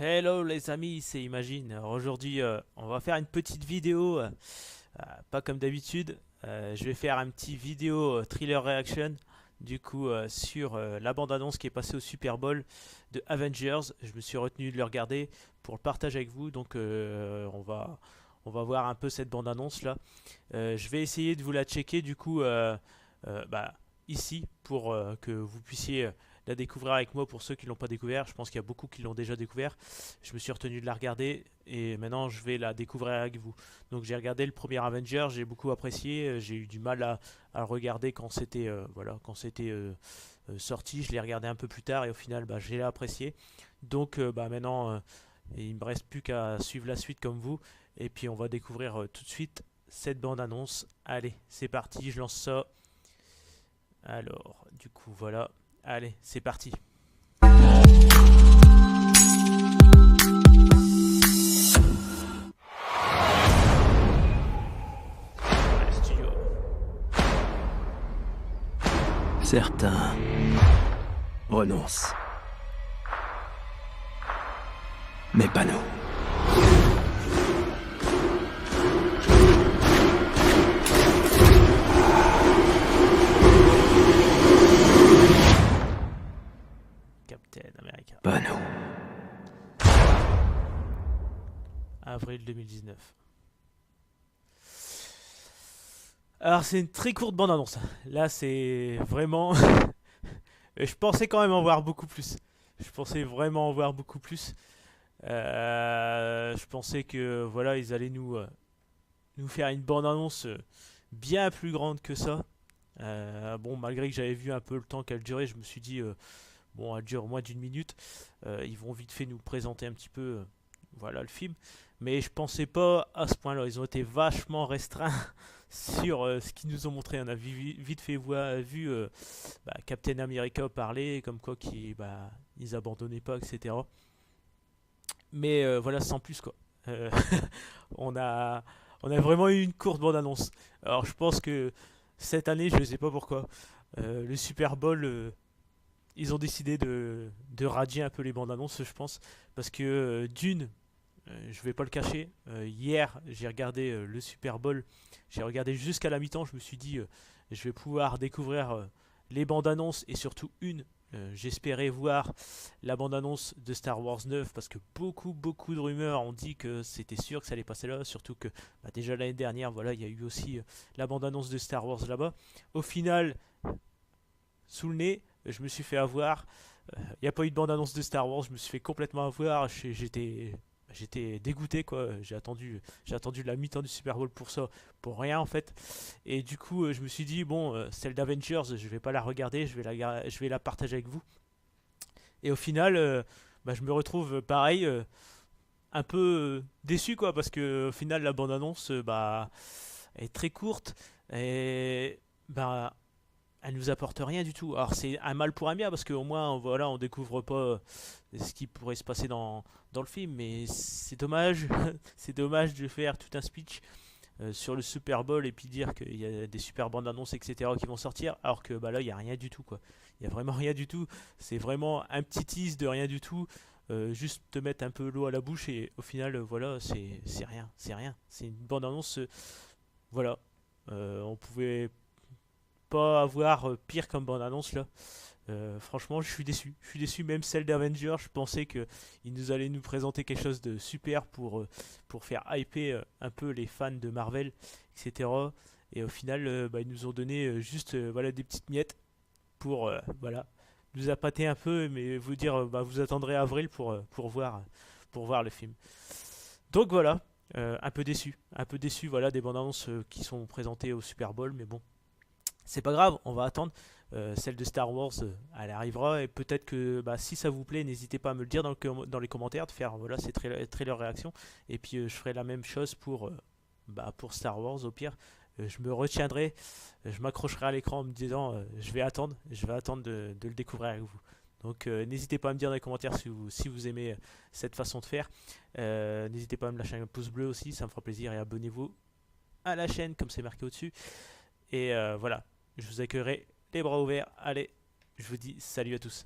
Hello les amis, c'est Imagine. Alors aujourd'hui, on va faire une petite vidéo, pas comme d'habitude. Je vais faire un petit vidéo thriller reaction, du coup sur la bande-annonce qui est passée au Super Bowl de Avengers. Je me suis retenu de le regarder pour le partager avec vous, donc on va voir un peu cette bande-annonce là. Je vais essayer de vous la checker du coup bah, ici pour que vous puissiez la découvrir avec moi pour ceux qui ne l'ont pas découvert. Je pense qu'il y a beaucoup qui l'ont déjà découvert. Je me suis retenu de la regarder et maintenant je vais la découvrir avec vous. Donc j'ai regardé le premier Avenger, j'ai beaucoup apprécié. J'ai eu du mal à le regarder quand c'était sorti. Je l'ai regardé un peu plus tard et au final j'ai apprécié. Donc maintenant il ne me reste plus qu'à suivre la suite comme vous. Et puis on va découvrir tout de suite cette bande annonce. Allez, c'est parti, je lance ça. Alors, du coup, voilà. Allez, c'est parti. Voilà, studio. Certains renoncent. Mais pas nous. Captain America. Pas nous. Avril 2019. Alors, c'est une très courte bande-annonce. Là, c'est vraiment... Je pensais quand même en voir beaucoup plus. Je pensais vraiment en voir beaucoup plus. Je pensais que, voilà, ils allaient nous faire une bande-annonce bien plus grande que ça. Bon, malgré que j'avais vu un peu le temps qu'elle durait, je me suis dit, bon, elle dure moins d'une minute. Ils vont vite fait nous présenter un petit peu, voilà, le film. Mais je pensais pas à ce point-là. Ils ont été vachement restreints sur ce qu'ils nous ont montré. On a vite fait vu Captain America parler, comme quoi ils abandonnaient pas, etc. Mais voilà, sans plus quoi. Euh, on a, on a vraiment eu une courte bande-annonce. Alors je pense que cette année, je ne sais pas pourquoi, le Super Bowl, ils ont décidé de radier un peu les bandes annonces, je pense, parce que je vais pas le cacher, hier j'ai regardé le Super Bowl, j'ai regardé jusqu'à la mi-temps, je me suis dit je vais pouvoir découvrir les bandes annonces et surtout une. J'espérais voir la bande-annonce de Star Wars 9 parce que beaucoup de rumeurs ont dit que c'était sûr que ça allait passer là, surtout que déjà l'année dernière, voilà, il y a eu aussi la bande-annonce de Star Wars là-bas. Au final, sous le nez, je me suis fait avoir. Il n'y a pas eu de bande-annonce de Star Wars, je me suis fait complètement avoir. J'étais dégoûté quoi. J'ai attendu la mi-temps du Super Bowl pour ça, pour rien en fait. Et du coup, je me suis dit bon, celle d'Avengers, je vais pas la regarder, je vais la partager avec vous. Et au final, je me retrouve pareil, un peu déçu quoi, parce que au final la bande-annonce, est très courte et bah elle nous apporte rien du tout. Alors c'est un mal pour un bien parce qu'au moins voilà, on découvre pas ce qui pourrait se passer dans le film, mais c'est dommage, c'est dommage de faire tout un speech sur le Super Bowl et puis dire qu'il y a des super bandes annonces etc qui vont sortir alors que là il y a rien du tout quoi. Il y a vraiment rien du tout. C'est vraiment un petit tease de rien du tout. Juste te mettre un peu l'eau à la bouche et au final voilà c'est rien, c'est rien. C'est une bande annonce, voilà. On pouvait pas avoir pire comme bande annonce là. Franchement, je suis déçu. Je suis déçu, même celle d'Avengers. Je pensais qu'ils nous allaient nous présenter quelque chose de super pour faire hyper un peu les fans de Marvel, etc. Et au final, ils nous ont donné juste voilà, des petites miettes pour voilà, nous appâter un peu, mais vous dire vous attendrez avril pour voir le film. Donc voilà, un peu déçu voilà, des bandes annonces qui sont présentées au Super Bowl, mais bon, c'est pas grave, on va attendre. Celle de Star Wars, elle arrivera et peut-être que si ça vous plaît, n'hésitez pas à me le dire dans les commentaires, de faire voilà, ces trailers réactions. Et puis je ferai la même chose pour Star Wars au pire. Je me retiendrai, je m'accrocherai à l'écran en me disant je vais attendre de le découvrir avec vous. Donc n'hésitez pas à me dire dans les commentaires si vous aimez cette façon de faire. N'hésitez pas à me lâcher un pouce bleu aussi, ça me fera plaisir et abonnez-vous à la chaîne comme c'est marqué au-dessus. Et voilà, je vous accueillerai les bras ouverts. Allez, je vous dis salut à tous.